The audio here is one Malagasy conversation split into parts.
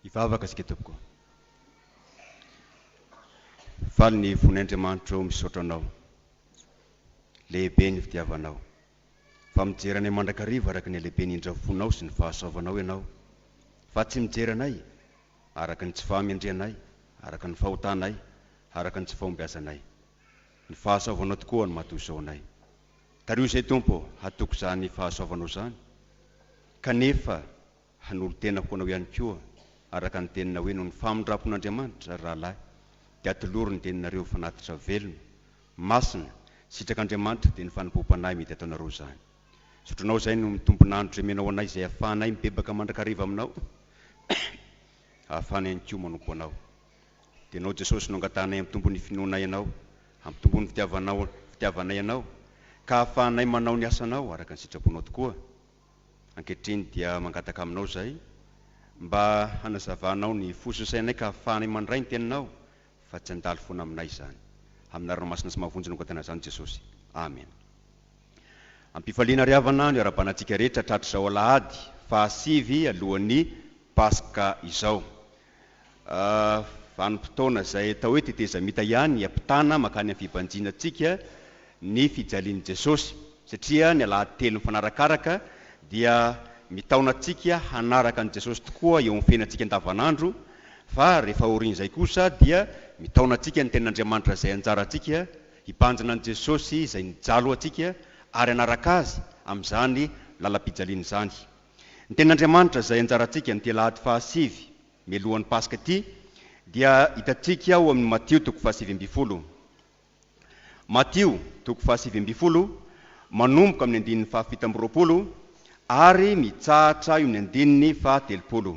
Ivavaka isika tompoko. Faly ny fon'Andriamanitra misaotra anao. Lehibe ny fitiavanao. Fa mijery anay mandrakariva araka ny lehibe ny indrafonao sy ny fahasoavanao ianao. Fa tsy mijery anay araka ny tsy fahamendrenay, araka ny fahotanay, araka ny tsy fahombiazanay. Ny fahasoavanao tokoa no mahatonga izao anay. Tario izay Tompo, hatoko izany fahasoavanao izany. Kanefa hanolo tena ho anao ihany koa araka ny tenina hoe noho ny famindrapon'Andriamanitra rahalahy dia atoloro ny teninareo fanatitra velona, masina, sitrak'Andriamanitra dia ny fanompoam-panahy mety ataonareo izany. Sotronao izay no mitombonandro remenao anay izay ahafahanay mibebaka mandrakariva aminao, ahafahanay ihany koa manompo anao. Dia anao Jesosy no angatanay amin'ny tombony finoanay ianao, amin'ny tombony fitiavanay ianao, ka ahafahanay manao ny asanao araka ny sitraponao tokoa. Ankehitriny dia mangataka aminao izay mba hanazavanao ny fososainay ka ahafahanay mandray ny teninao, fa tsy handalo foana aminay izany. Amin'ny anarana masina sy mahavonjy no angatana izany Jesosy. Amen. Ampifaliana ry havana ny ara-banantsika rehetra tratr'izao alahady fahasivy alohan'ny Paska izao. Vanim-potoana izay atao hoe teteza mita ihany ampitana makany amin'ny fibanjinantsika ny fijalian'i Jesosy, satria ny alahady telo mifanarakaraka dia mitaonantsika hanaraka an'i Jesosy tokoa eo amin'ny fiainantsika andavanandro, fa rehefa aorian'izay kosa dia mitaonantsika ny tenin'Andriamanitra izay anjarantsika, hibanjina an'i Jesosy izay nijalo antsika ary hanaraka azy amin'izany lalam-pijaliana izany. Ny tenin'Andriamanitra izay anjarantsika ny alahady fahasivy mialohan'ny Paska ity dia hitantsika ao amin'ny Matio 7:20. Matio 7:20 manomboka amin'ny andininy 7:20 ary mitsahatra eo amin'ny andininy 7:30.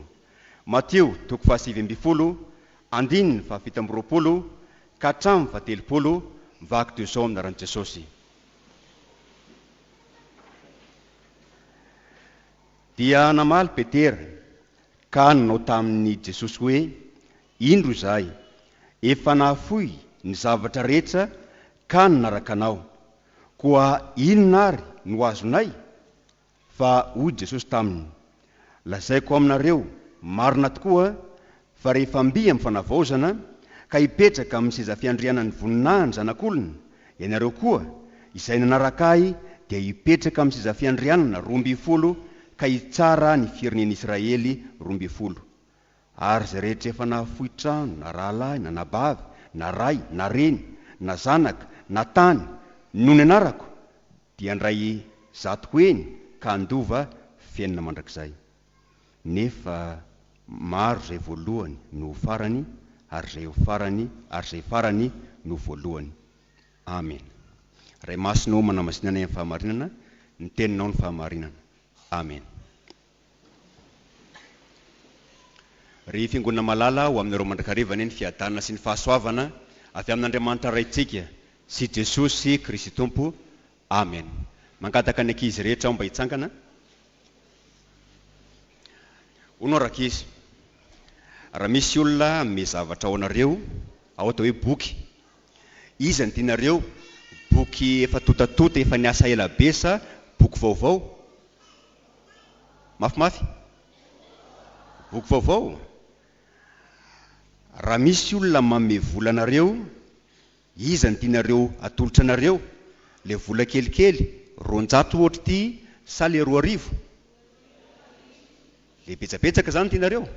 Matio 7:20 andininy 7:20 ka hatramin'ny 7:30 mivaky toy izao amin'ny anaran'i Jesosy. Dia namaly Petera ka nanao tamin'ny Jesosy hoe, indro izahay, efa nahafoy ny zavatra rehetra ka nanaraka anao, koa inona ary no azonay? Fa hoy Jesosy taminy, lazaiko aminareo marina tokoa fa rehefa mby amin'ny fanavaozana ka hipetraka amin'ny seza fiandrianan'ny voninahiny zanak'olona, ianareo koa izay nanaraka ahy dia hipetraka amin'ny seza fiandrianana 12 ka hitsara ny firenen'i Israely 12. Ary izay rehetra efa nahafoy trano, na rahalahy, na nabavy, na ray, na reny, na zanaka, na tany, noho ny anarako, dia handray zatoko eny ka handova fiainana mandrakizay. Nefa maro izay voalohany no farany, ary izay farany no voalohany. Amen. Ray masinao manamasinanay amin'ny fahamarinana, ny teninao ny fahamarinana. Amen. Ry fiangonana malala ho aminareo mandrakariva ny fiadanana sy ny fahasoavana avy amin'Andriamanitra raitsika sy Jesosy Kristy Tompo. Amen. Mangataka ny ankizy rehetra ao mba hitsangana. Hono rakizy, raha misy olona me zavatra ao anareo, ao atao hoe boky, iza ny tianareo? Boky efa totatota, efa niasa ela be sa boky vaovao? Mafimafy? Boky vaovao. Raha misy olona manome vola anareo, iza ny tianareo atolotra anareo? Le vola kelikely 200 ohatra ity sa le 2,000? Le betsabetsaka zany tianareo?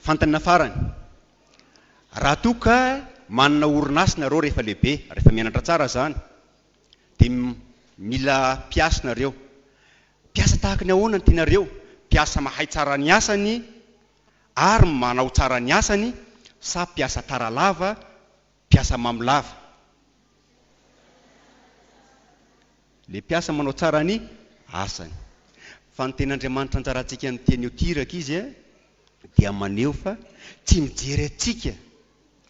Fantanina farany. Raha toka manana orinasa nareo rehefa lehibe, rehefa mianatra tsara zany, dia mila piasa nareo. Piasa tahaka ny ahoana ny tianareo? Piasa mahay tsara ny asany ary manao tsara ny asany, sa piasa taralava, piasa mamolava? Le piasa manao tsara ny asany. Fa ny tenin'Andriamanitra anjarantsika ny teny tiraka izy dia maneho fa tsy mijery atsika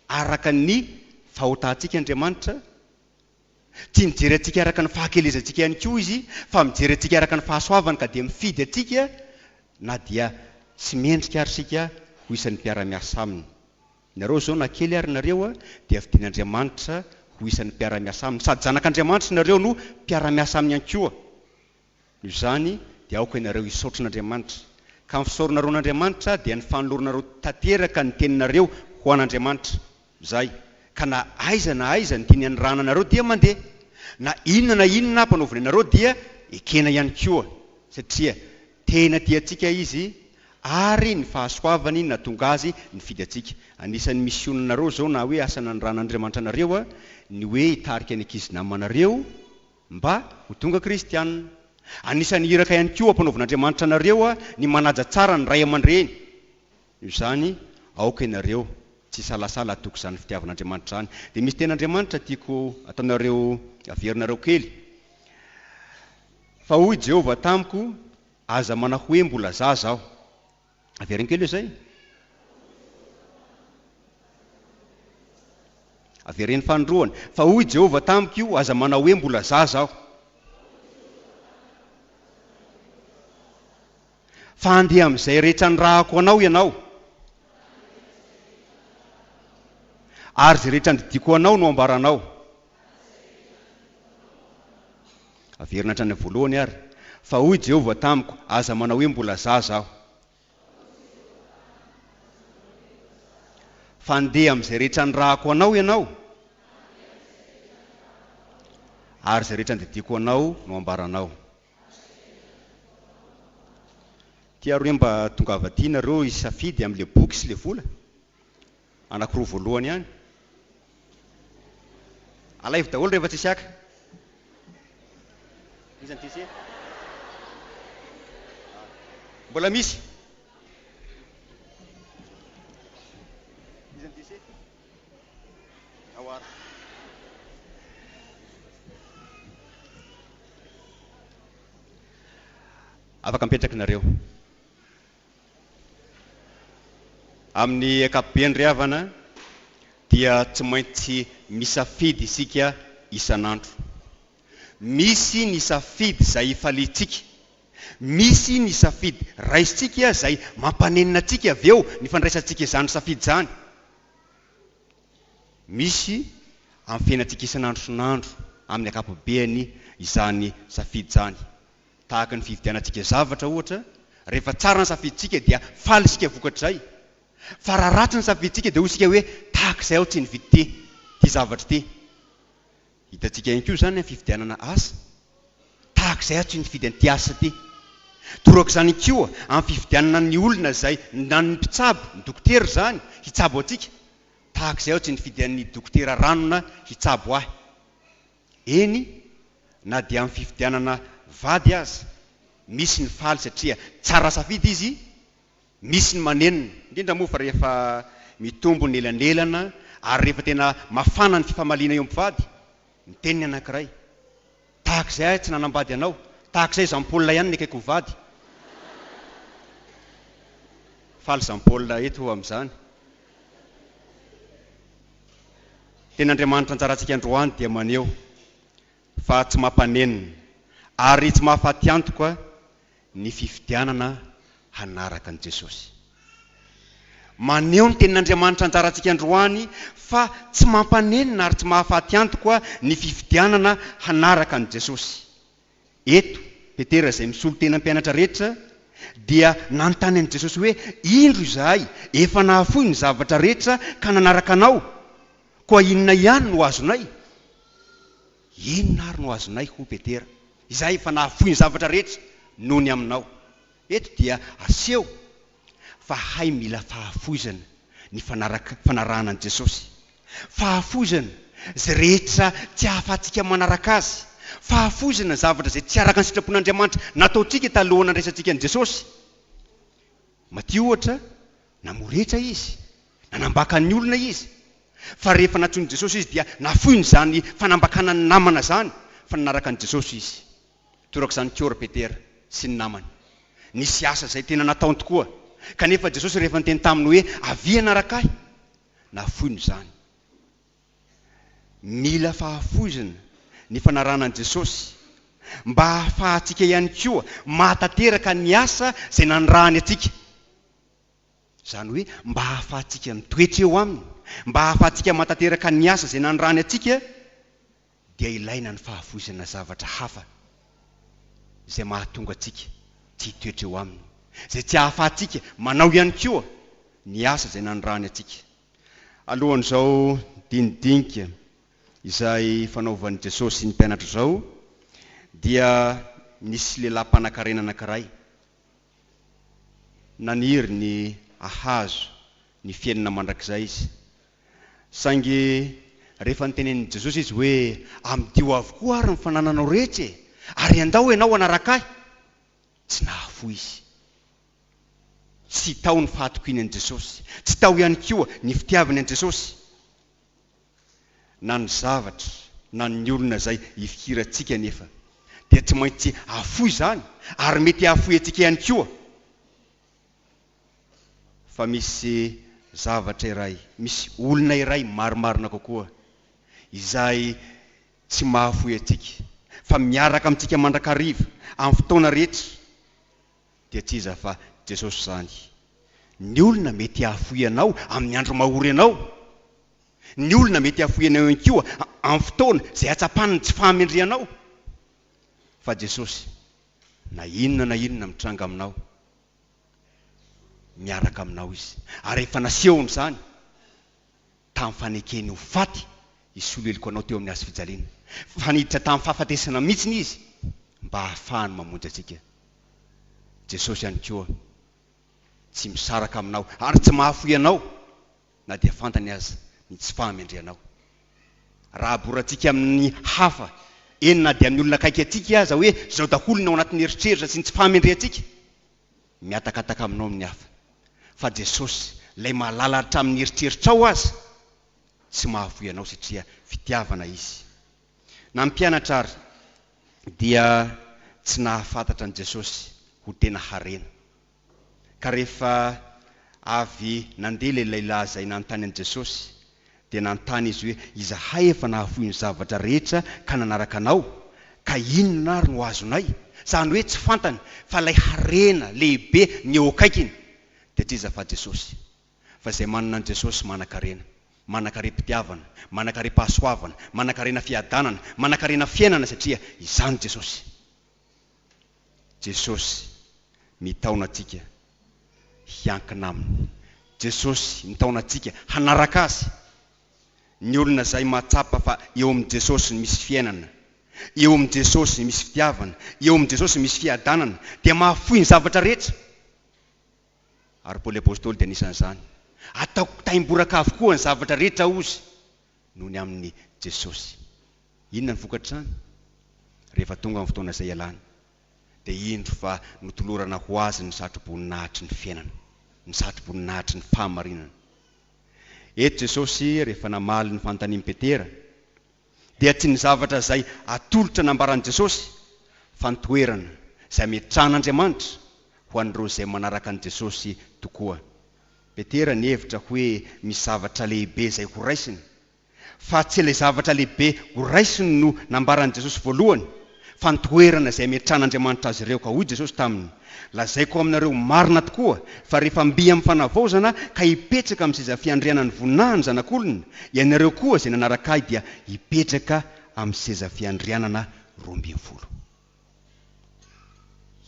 araka ny fahotantsika Andriamanitra, tsy mijery atsika araka ny fahakelezantsika ihany koa izy, fa mijery atsika araka ny fahasoavany ka dia mifidy atsika, na dia tsy mendrika ary sika ho isan'ny mpiara-miasa aminy. Nareo zao na kely ary nareo dia fidian'Andriamanitra ho isan'ny mpiara-miasa aminy, sady zanak'Andriamanitra nareo no mpiara-miasa aminy ihany koa. Noho izany dia aoka ianareo hisaotran'Andriamanitra ka ny fisaorinareo dia ny fanoloranareo tanteraka ny teninareo ho an'Andriamanitra. Zay. Ka na aiza ny tiany rananareo dia mandeha. Na inona mpanaovina anareo dia ekena ihany koa. Satria tena tiatsika izy ary ny fahasoavany natonga azy ny fidy atsika. Anisan'ny misionareo zao na hoe asana ny ranan'Andriamanitra anareo ny hoe hitarika ny ankizy namanareo mba ho tonga kristianina. Anisan'ny iraka ihany koa mpanaovin'Andriamanitra anareo ny manaja tsara ny ray aman-dreny. Io zany aoka ianareo tsy salasala atoko izany fitiavan'Andriamanitra zany. Dia misy ten'Andriamanitra tiako ataonareo averinareo kely. Fa hoy Jehovah tamiko, aza manao hoe mbola zaza aho. Averiny kely zay. Averiny fandroany. Fa hoy Jehovah tamiko io, aza manao hoe mbola zaza aho. Fa andeha amin'izay rehetra ny rahako anao ianao. Ary zay rehetra ndidiko anao no ambaranao. Averina hatrany voalohany ary. Fa hoy Jehovah tamiko, aza manao hoe mbola zaza aho. Fa andeha amin'izay rehetra ny rahako anao ianao. Ary zay rehetra ndidiko anao no ambaranao. Tiaroe mba tonga avaty nareo isafidy amin'le boky sy le vola. Anankiroa voalohany ihany. Alaivo daholo rehefa tsisy aka. Iza nitese? Mbola misy? Iza nitese? Awara. Afaka mipetraka nareo. Amin'ny ankapobeny ry havana dia tsy maintsy misafidy isika isan'andro. Misy ny safidy izay ifalitsika. Misy ny safidy raisitsika izay mampanenina atsika avy eo ny fandraisantsika izany safidy izany. Misy amin'ny fiainantsika isan'andro sy n'andro amin'ny ankapobeny izany safidy izany. Tahaka ny fividianantsika zavatra ohatra, rehefa tsara ny safiditsika dia faly isika vokatr'izay. Fa raha ratsy ny safiditsika dia hoy isika hoe tahak'izay aho tsy nividy ty zavatra ty. Hitantsika ihany koa zany ny fividianana asa. Tahak'izay aho tsy nividy an'ity asa ty. Toraka izany koa amin'ny fividianana ny olona izay na ny mpitsabo, ny dokotera zany hitsabo atsika. Tahak'izay aho tsy nividy an'ny dokotera ranona hitsabo ahy. Eny na dia amin'ny fividianana vady aza, misy ny faly satria tsara safidy izy, misy ny manenina. Indrindra moa fa rehefa mitombo ny elanelana ary rehefa tena mafana ny fifamaliana eo am-pivady, ny teniny anankiray, tahak'izay tsy nanambady anao, tahak'izay Jean-Paul ihany ny akaiko mivady. Faly Jean-Paul eto amin'izany. Ten'Andriamanitra anjarantsika androany dia maneo fa tsy mampanenina ary tsy mahafaty antoka ny fifidianana hanaraka an' Jesosy. Maneo ny tenin'Andriamanitra anjarantsika androany fa tsy mampanenina ary tsy mahafaty antoka ny fifidianana hanaraka an' Jesosy. Eto Petera izay misolo tena mpianatra rehetra dia nanontany an' Jesosy hoe indro izahay efa nahafoy ny zavatra rehetra ka nanaraka anao, koa inona ihany no azonay? Inona ary no azonay ho Petera? Izahay efa nahafoy ny zavatra rehetra noho ny aminao. Eto dia aseho fa hay mila fahafoizana ny fanarahana an' Jesosy. Fahafoizana zay rehetra tsy ahafatsika manaraka azy. Fahafoizana zavatra zay tsy araka ny sitrapon'Andriamanitra nataontsika taloha nandraisantsika an' Jesosy. Matio ohatra, namoretra izy, nanambaka ny olona izy. Fa rehefa natsoiny Jesosy izy dia nafoiny zany fanambakana ny namana zany fa nanaraka an' Jesosy izy. Toraka izany koa Petera sy ny namany. Nisy asa izay tena nataony tokoa. Kanefa Jesosy rehefa niteny taminy hoe avia anaraka ahy, nafoiny zany. Mila fahafoizana ny fanarahana an' Jesosy mba ahafahantsika ihany koa mahatateraka ny asa izay nanirahany atsika. Zany hoe mba ahafahantsika mitoetra eo aminy, mba ahafahantsika mahatateraka ny asa izay nanirahany atsika, dia ilaina ny fahafoizana zavatra hafa izay mahatonga atsika tsy hitoetra eo aminy. zay tsy hahafahantsika manao ihany koa ny asa zay nandrany atsika. Alohan'izao dinidinika izay fanaovan'i Jesosy sy ny mpianatra zao, dia nisy lehilahy-mpanan-karena anankiray naniry ny ahazo ny fiainana mandrakizay izy. Saingy rehefa nitenen'i Jesosy izy hoe amdio avokoa ary ny fanananao rehetra ary andao ianao anaraka ahy, tsy nahafoy izy. Tsy tao ny fahatokinan'i Jesosy, tsy tao ihany koa ny fitiavany an'i Jesosy. Na ny zavatra na ny olona zay ifikirantsika nefa dia tsy maintsy afoy zany, ary mety afoy atsika ihany koa. Fa misy zavatra iray, misy olona iray marimarina kokoa izay tsy mahafoy atsika, fa miaraka amintsika mandrakariva amin'ny fotoana rehetra, dia tsy iza fa Jesosy zany. Ny olona mety afoy anao amin'ny andro mahory anao, ny olona mety afoy anao ihany koa amin'ny fotoana zay atsapaniny tsy fahamendrehanao, fa Jesosy na inona mitranga aminao, miaraka aminao izy. Ary efa nasehony zany tamin'ny fanekeny ho faty isoleliko anao teo amin'ny hazo fijaliana, faniditra tamin'ny fahafatesana mihitsiny izy mba hahafahany mamonjy atsika. Jesosy ihany koa tsy misaraka aminao ary tsy mahafoy anao na dia fantany aza ny tsy fahamendrehanao. Raha borantsika amin'ny hafa, eny na dia amin'ny olona akaiky atsika aza hoe zao daholo ny ao anatin'ny eritreritra sy ny tsy fahamendre atsika, miatakataka aminao amin'ny hafa. Fa Jesosy lay mahalala hatramin'ny eritreritra ao aza tsy mahafoy anao satria fitiavana izy. Na mpianatra ary dia tsy nahafantatra an' Jesosy ho tena harena, ka rehefa avy nandeha le lehilahy zay nanontany an' Jesosy, dia nanontany izy hoe izahay efa nahafoy ny zavatra rehetra ka nanaraka anao, ka inona ary no azonay? Zany hoe tsy fantany fa lay harena lehibe ny eo akaikiny dia tsy iza fa Jesosy. Fa zay manana an' Jesosy manan-karena, manan-karem-pitiavana, manan-karem-pahasoavana, manan-karena fiadanana, manan-karena fiainana, satria izany Jesosy. Jesosy mitaona atsika hiankina aminy. Jesosy mitaona atsika hanaraka azy. Ny olona zay mahatsapa fa eo amin'ny Jesosy misy fiainana, eo amin'ny Jesosy misy fitiavana, eo amin'ny Jesosy misy fiadanana, dia mahafoy ny zavatra rehetra. Ary Paoly apôstôly dia anisan'izany, ataoko taimboraka avokoa ny zavatra rehetra ozy noho ny amin'ny Jesosy. Inona ny vokatr'izany? Rehefa tonga amin'ny fotoana izay ialany, dia indro fa notolorana ho azy ny satroboninahitry ny fiainana, ny satroboninahitry ny fahamarinana. Eto Jesosy rehefa namaly ny fanontanian'i Petera, dia tsy ny zavatra zay atolotra nambaran'i Jesosy, fa ny toerana zay ametrahan'Andriamanitra ho an'ireo zay manaraka an' Jesosy tokoa. Petera nihevitra hoe misy zavatra lehibe zay ho raisiny, fa tsy ilay zavatra lehibe ho raisiny no nambaran'i Jesosy voalohany, fa ny toerana zay ametrahan'Andriamanitra azy ireo. Ka hoy Jesosy taminy, lazaiko aminareo marina tokoa fa rehefa mby amin'ny fanavaozana ka hipetraka amin'ny seza fiandrianan'ny voninahiny zanak'olona, ianareo koa zay nanaraka ahy dia hipetraka amin'ny seza fiandrianana 12.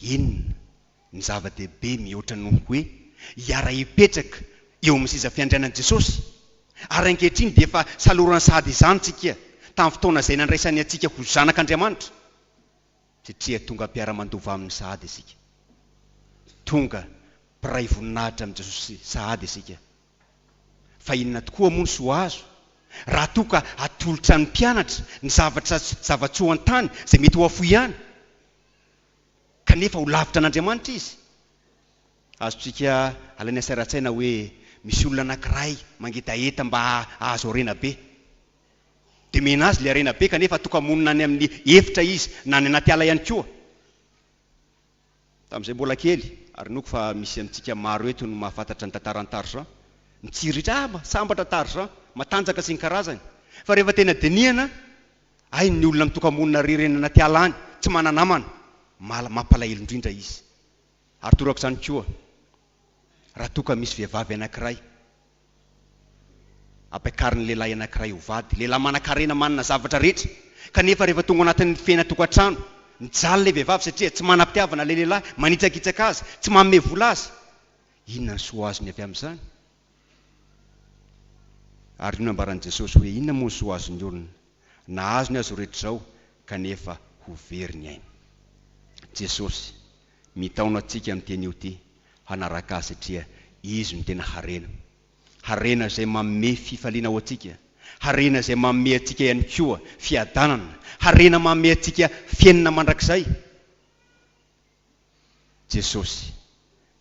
Inona ny zava-dehibe mihoatra noho hoe hiara hipetraka eo amin'ny seza fiandrianan'i Jesosy? Ary ankehitriny dia efa salorana sahady izany tsika tamin'ny fotoana izay nandraisany atsika ho zanak'Andriamanitra, satria tonga mpiara-mandova amin'ny sahady isika, tonga mpiray voninahitra amin'ny Jesosy sahady isika. Fa inona tokoa moa ny soa azo raha toka atolotra ny mpianatra ny zava-tsy ho an-tany zay mety ho afoy ihany, kanefa ho lavitra an'Andriamanitra izy? Azotsika alaina saira-tsaina hoe misy olona anankiray mangetaeta mba ahazo arena be, dia mena azy le arena be kanefa toka monina any amin'ny efitra izy na ny anaty ala ihany koa. Tamin'izay mbola kely, ary noko fa misy amintsika maro eto no mahafantatra ny tantaran'ny Tarzan, mitsiritra sambatra Tarzan, matanjaka sy ny karazany. Fa rehefa tena dinihana, ay ny olona mitoka monina rirena anaty ala any, tsy mananamana, mampalahelo indrindra izy. Ary torako izany koa, raha toka misy vehivavy anankiray ampakariny lehilahy anankiray ho vady, lehilahy manan-karena, manana zavatra rehetra, kanefa rehefa tonga anatin'ny fiaina tokantrano, mijaly le vehivavy satria tsy manam-pitiavana le lehilahy, manitsakitsaka azy, tsy manome vola azy. Inona ny soa azony avy amin'izany? Ary io nambaran'i Jesosy hoe inona moa ny soa azon'ny olona? Na azony azy rehetra zao kanefa ho very ny aina. Jesosy mitaona antsika amin'teny io ty hanaraka azy satria izy no tena harena. Harena izay manome fifaliana ho antsika. Harena izay manome antsika ihany koa fiadanana. Harena manome antsika fiainana mandrakizay. Jesosy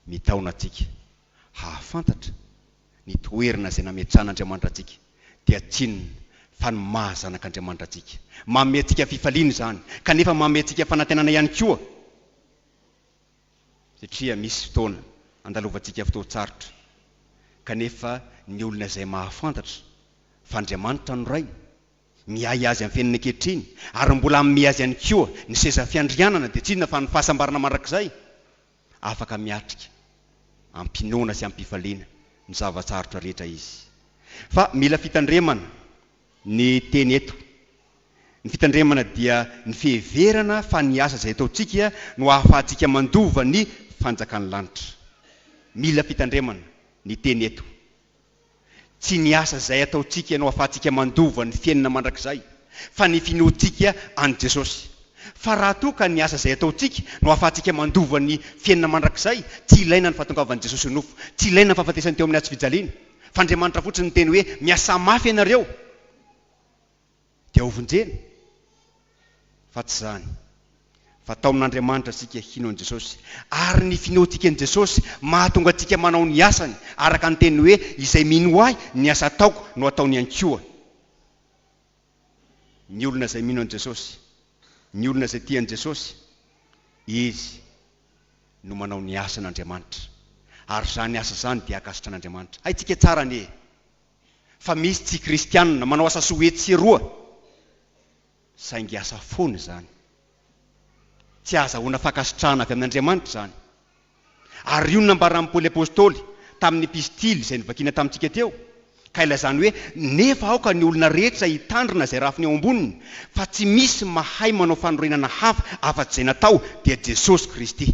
mitaona antsika hahafantatra ny toerana izay nametrahan'Andriamanitra antsika dia tsinona fa ny mahazanak'Andriamanitra antsika. Manome antsika fifaliana izany, kanefa manome antsika fanantenana ihany koa. Satria misy fotoana andalovantsika fotoan-tsarotra, kanefa ny olona izay mahafantatra fa Andriamanitra no ray, miay azy amin'ny fiainana ankehitriny, ary mbola manome azy ihany koa ny seza fiandrianana, dia tsinona fa ny fahasambarana mandrakizay, afaka miatrika ampinoana sy ampifaliana ny zavatsarotra rehetra izy. Fa mila fitandremana ny teny eto. Ny fitandremana dia ny fiheverana fa ny asa izay ataontsika no ahafahantsika mandova ny fanjakan'ny lanitra. Mila fitandremana ny teny eto. Tsy ny asa izay ataontsika no ahafahantsika mandova ny fiainana mandrakizay, fa ny finoantsika an' Jesosy. Fa raha toa ka ny asa izay ataontsika no ahafahantsika mandova ny fiainana mandrakizay, tsy ilaina ny fahatongavan'i Jesosy nofo, tsy ilaina ny fahafatesany teo amin'ny atsy-fijaliana. Fa Andriamanitra fotsiny ny teny hoe miasa mafy ianareo dia hovonjena. Fa tsy zany, fa tao amin'Andriamanitra sika hino an' Jesosy, ary ny finoantsika an' Jesosy mahatonga antsika manao ny asany araka ny teny hoe izay mino ahy ny asa ataoko no ataony ihany koa. Ny olona izay mino an' Jesosy, ny olona izay tia an' Jesosy, izy no manao ny asan'Andriamanitra, ary zany asa zany dia akasitra an'Andriamanitra. Haitsika tsara anie, fa misy tsy kristianina manao asa soetsy roa, saingy asa foana zany, tsy azahoana fankasitrahana avy amin'Andriamanitra zany. Ary io nambaran'i Paoly apôstôly tamin'ny epistily izay nivakiana tamintsika teo, ka ilazany hoe nefa aoka ny olona rehetra hitandrina izay rafiny eo amboniny, fa tsy misy mahay manao fanorenana hafa afa-tsy izay natao dia Jesosy Kristy.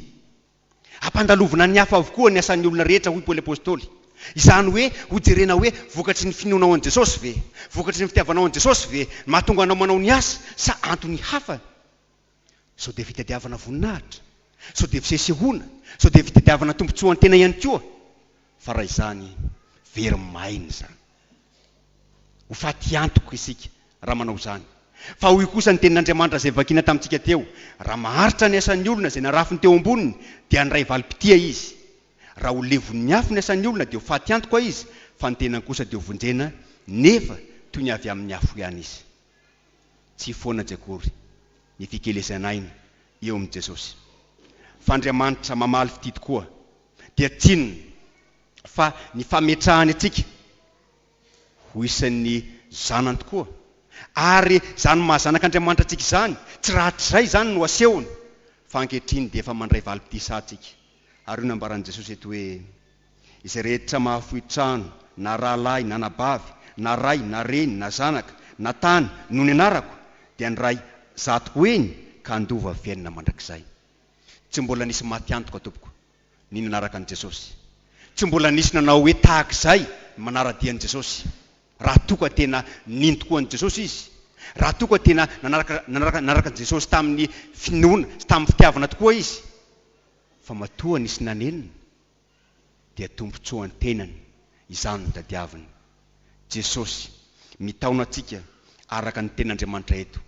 Ampandalovina ny hafa avokoa ny asan'ny olona rehetra, hoy Paoly apôstôly. Izany hoe hojerena hoe vokatry ny finoanao an' Jesosy ve, vokatry ny fitiavanao an' Jesosy ve mahatonga anao manao ny asa, sa antony hafa? Sao dia fitadiavana voninahitra, sao dia fisesehoana, sao dia fitadiavana tombotsoa an-tena ihany koa. Fa raha izany very maina zany. Ho faty antoka isika raha manao zany. Fa hoy kosa ny tenin'Andriamanitra izay vakiana tamintsika teo, raha maharitra ny asan'ny olona izay narafiny teo amboniny dia ny ray valim-pitia izy. Raha ho levon'ny afo ny asan'ny olona dia ho faty antoka izy, fa ny tenany kosa dia ho vonjena, nefa toy ny avy amin'ny afo ihany izy. Tsy foana jekory ny fikelesanaina eo amin'i Jesosy. Fa Andriamanitra mamaly fity tokoa dia tsinona fa ny fametrahany atsika ho isan'ny zanany tokoa. Ary zany mahazanak'Andriamanitra atsika izany, tsy rahatrizay zany no asehony, fa ankehitriny dia efa mandray valim-pitia satsika. Ary io nambaran'i Jesosy eto hoe izay rehetra mahafohy trano, na rahalahy na nabavy, na ray na reny na zanaka na tany noho ny anarako, dia ny ray zatoko eny ka andova fiainana mandrakizay. Tsy mbola nisy maty antoka tompoko ny nanaraka an'i Jesosy. Tsy mbola nisy nanao hoe tahak'izay manara-dia an'i Jesosy. Raha toka tena nino tokoa an'i Jesosy izy, raha toka tena nanaraka an'i Jesosy tamin'ny finoana sy tamin'ny fitiavana tokoa izy. Fa matoa nisy nanenina dia tombotsoa an-tenany izany no tadiaviny. Jesosy mitaona antsika araka ny ten'Andriamanitra eto,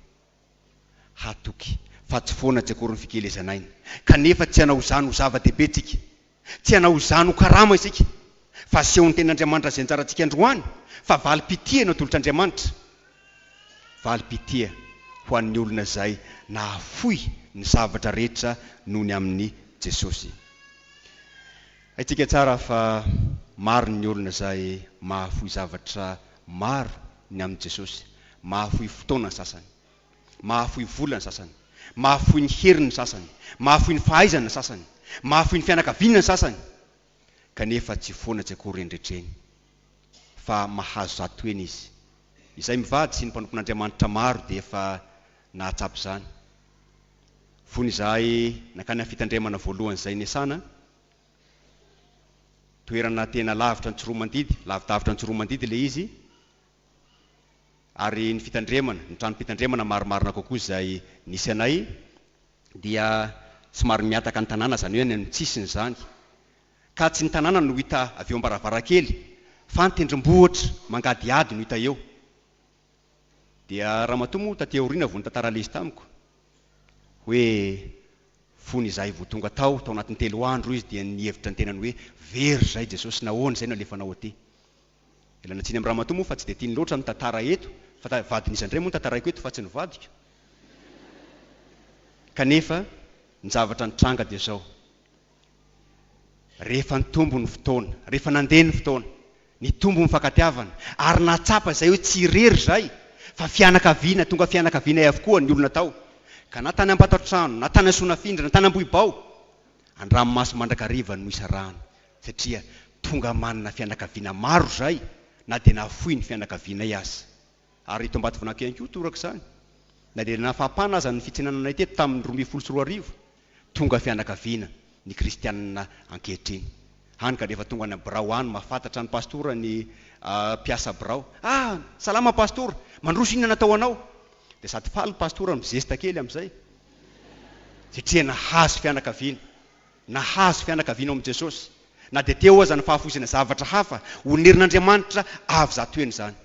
hatoky fa tsy foana tsy akory ny fikelezanaina, kanefa tsy hanao izany ho zava-dehibe tsika, tsy hanao izany ho karama isika, fa asehony ten'Andriamanitra izay anjarantsika androany, fa valim-pitia no atolotr'Andriamanitra. Valim-pitia ho an'ny olona izay nahafoy ny zavatra rehetra noho ny amin'ny Jesosy. Haitsika tsara fa maro ny olona izay mahafoy zavatra maro ny amin'ny Jesosy. Mahafoy fotoana ny sasany, mahafoy vola ny sasany, mahafoy ny heriny ny sasany, mahafoy ny fahaizana ny sasany, mahafoy ny fianakaviana ny sasany, kanefa tsy foana tsy akory endretreny, fa mahazo zato eny izy. Izay mivady sy ny mpanompon'Andriamanitra maro dia efa nahatsapy zany. fony izahay nakany fitandremana voalohany izay niasana toerana tena lavitra ny Tsoromandidy, lavidavitra ny Tsoromandidy le izy, ary ny fitandremana, ny trano fitandremana marimarina kokoa izay nisy anay dia somary miataka ny tanàna, zany hoe ny tsisiny zany, ka tsy ny tanàna no hita avy eo am-baravarakely fa ny tendrombohitra mangadiady no hita eo. Dia ramatoa moa taty aoriana vao nitantara le izy tamiko hoe fony izahay vao tonga tao anatin'ny 3 andro izy dia nihevitra ny tenany hoe very zay Jesosy nahoana zay no alefanao aty. Ilana tsiny amin'ny ramatoa moa fa tsy dia tiany loatra ny tantara eto, fa vadin'izy indray moa ny tantaraiko eto fa tsy ny vadiko. Kanefa ny zavatra nitranga dia zao, rehefa nitombo ny fotoana, rehefa nandeha ny fotoana, nitombo ny fankatiavana, ary natsapa zay hoe tsy irery zay fa fianakaviana, tonga fianakaviana avokoa ny olona tao, ka na tany Ampatotrano, na tany Sonafindra, na tany Ambohibao, Andranomasy Mandrakariva no isarahana, satria tonga manana fianakaviana maro zay, na dia nafoy ny fianakaviana azy. Ary ito Ambatovinaky ihany koa toraka izany, na dia nafapana aza ny fitsinananay teto tamin'ny 2024 tonga fianakaviana ny kristianina ankehitriny. Hany ka rehefa tonga any Birao any mahafantatra ny pastora ny mpiasa Birao, salama pastora, mandroso inona natao anao? Dia sady faly pastora mizesta kely amin'izay, satria nahazo fianakaviana, nahazo fianakaviana ao amin'i Jesosy. Na dia teo aza ny fahafoizana zavatra hafa onerin'Andriamanitra avy zatoeny zany.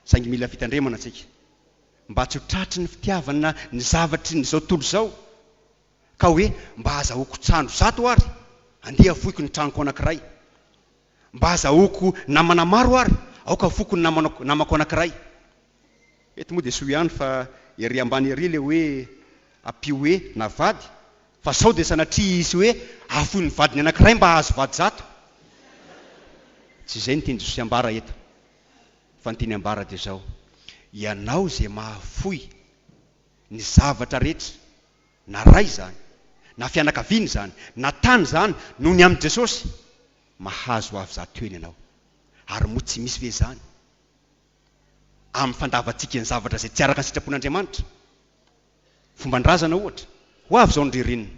Saingy mila fitandremana antsika mba tsy ho tratry ny fitiavana ny zavatry n'izao tontolo izao, ka hoe mba azahoako trano 100 ary andeha afoiko ny tranoko anankiray, mba azahoako namana maro ary aoka afoko ny namako anankiray. Eto moa dia soa ihany fa ery ambany ery le hoe ampio hoe navady, fa sao dia sanatria izy hoe afoy ny vadiny anankiray mba azo vady 100. Tsy izay ny tiany Jesosy ambara eto, fa ny tiany ambara dia zao, ianao zay mahafoy ny zavatra rehetra, na ray zany, na fianakaviana zany, na tany zany, noho ny amin'i Jesosy, mahazo avy zatoeny ianao. Ary moa tsy misy ve zany amin'ny fandavantsika ny zavatra zay tsy araka ny sitrapon'Andriamanitra? Fomban-drazana ohatra, ho avy zao ny ririnina,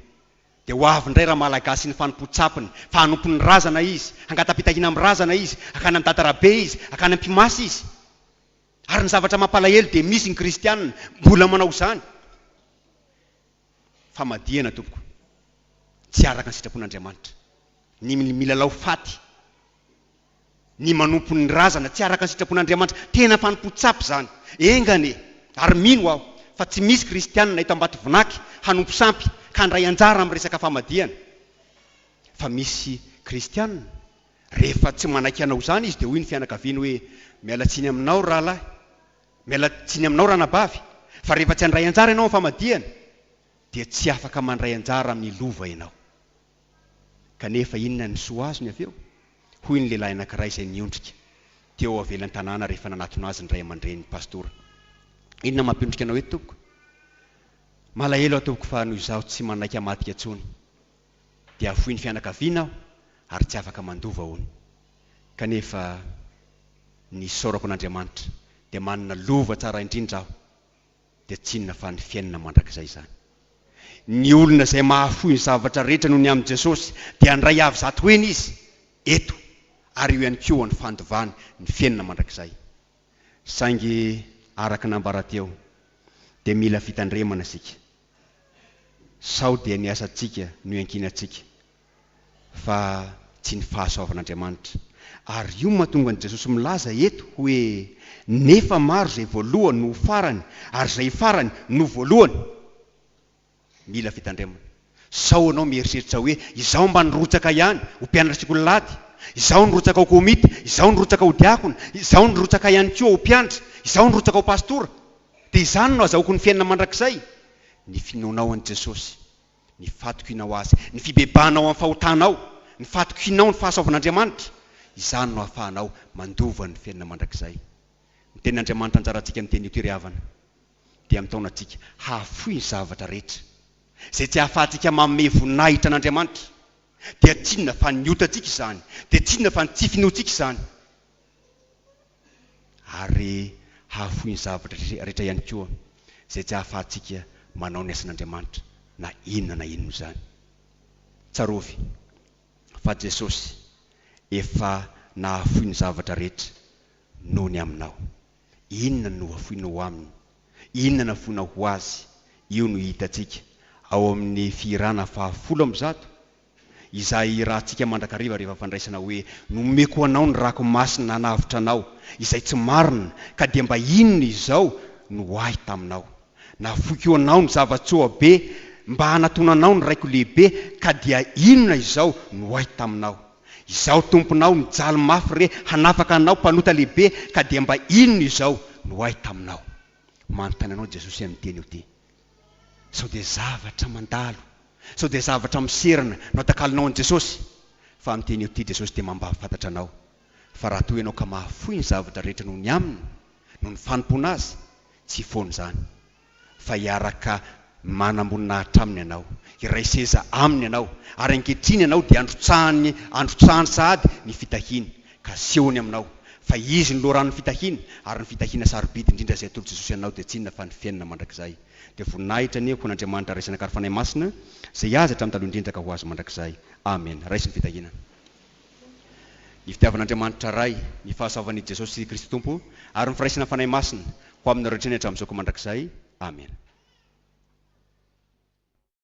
dia ho avy indray raha malagasy ny fanompo-tsapiny, fa hanompo ny razana izy, hangatapitahina amin'ny razana izy, akany amin'ny tatarabe izy, akany am-pimasy izy. Ary ny zavatra mampalahelo dia misy ny kristianina mbola manao izany. Famadihana tompoko, tsy araka ny sitrapon'Andriamanitra, ny milalao faty, ny manompo ny razana tsy araka ny sitrapon'Andriamanitra, tena fanompo-tsapy zany. Engane, ary mino aho fa tsy misy kristianina eto Ambatovinaky hanompo sampy ka handray anjara amin'ny resaka famadihana. Fa misy kristianina rehefa tsy manaiky anao zany izy dia hoy ny fianakaviana hoe miala tsiny aminao rahalahy, miala tsiny aminao ranabavy, fa rehefa tsy handray anjara ianao amin'ny famadihana dia tsy afaka mandray anjara milova ianao. Kanefa inona ny soa azony avy eo? Hoy ny lehilahy anankiray izay niondrika teo avelan'ny tanàna rehefa nanatona azy ny ray aman-dreny pastora, inona mampiondrika anao eto tompoko? Malahelo aho tompoko fa noho izaho tsy manaiky hamatika intsony, dia afoy ny fianakaviana aho ary tsy afaka mandova hono. Kanefa ny saorako an'Andriamanitra dia manana lova tsara indrindra aho, dia tsy inona fa ny fiainana mandrakizay zany. Ny olona izay mahafoy ny zavatra rehetra noho ny amin'i Jesosy dia handray avy zatoeny izy eto, ary io ihany koa ny fandovany ny fiainana mandrakizay. Saingy araka nambara teo dia mila fitandremana sika, sao dia ny asantsika no iankinantsika fa tsy ny fahasoavan'Andriamanitra. Ary io mahatonga ny Jesosy milaza eto hoe nefa maro zay voalohany no farany, ary zay farany no voalohany. Mila fitandremana. Sao anao mieritreritra hoe izaho mba nirotsaka ihany ho mpianatra tsikololady, izaho nirotsaka ho komity, izaho nirotsaka ho diakona, izaho nirotsaka ihany koa ho mpianatra, izaho nirotsaka ho pastora, dia izany no azahoako ny fiainana mandrakizay. Ny finoanao an'i Jesosy, ny fatokianao azy, ny fibebanao amin'ny fahotanao, ny fatokianao ny fahasoavan'Andriamanitra, izany no ahafahanao mandova ny fiainana mandrakizay. Ny tenin'Andriamanitra anjarantsika amin'ny teny ity ry havana dia amitaona antsika hahafoy ny zavatra rehetra zay tsy ahafahantsika manome voninahitra an'Andriamanitra, dia tsy inona fa ny otantsika izany, dia tsy inona fa ny tsy finoantsika izany. Ary hahafoy ny zavatra rehetra ihany koa zay tsy ahafahantsika manao ny asan'Andriamanitra na inona zany. Tsarovy fa Jesosy efa nahafoy ny zavatra rehetra noho ny aminao. Inona no afoinao aminy? Inona no afoinao ho azy? Io no hitantsika ao amin'ny firana 10 izay rahantsika mandrakariva rehefa fandraisana hoe nomeko anao ny rako masina navitra anao izay tsy marina, ka dia mba inona izao no ahy taminao. Nafoiko anao ny zavatsoa be, mba hanatonanao ny raiko lehibe, ka dia inona izao no ahy taminao. Izao tomponao ny jaly mafy re hanafaka anao mpanota lehibe, ka dia mba inona izao no ahy taminao. Manontany anao Jesosy amin'ny teny io ty. Sao dia zavatra mandalo, sao dia zavatra miserana no atakalinao an Jesosy. Fa amin'ny teny io ty Jesosy dia mampahafantatra anao fa raha toa ianao ka mahafoy ny zavatra rehetra noho ny aminy, noho ny fanompona azy, tsy foana zany, fa hiaraka manamboninahitra aminy ianao, iray seza aminy ianao, ary ankehitriny ianao dia androtsahany sahady ny fitahiny, ka sehony aminao fa izy ny loran'ny fitahiny, ary ny fitahina sarobidy indrindra izay atolo Jesosy ianao dia tsinona fa ny fiainana mandrakizay. Dia voninahitra ny Nandriamanitra raisina karifanahy masina zay azy hatramin'ny taloha indrindra ka ho azy mandrakizay. Amen. Raisy ny fitahina. Ny fitiavan'Andriamanitra ray, ny fahasoavan'i Jesosy Kristy Tompo, ary ny firaisana fanahy masina ho amin'ny rehetra hatramin'izao mandrakizay. Amen.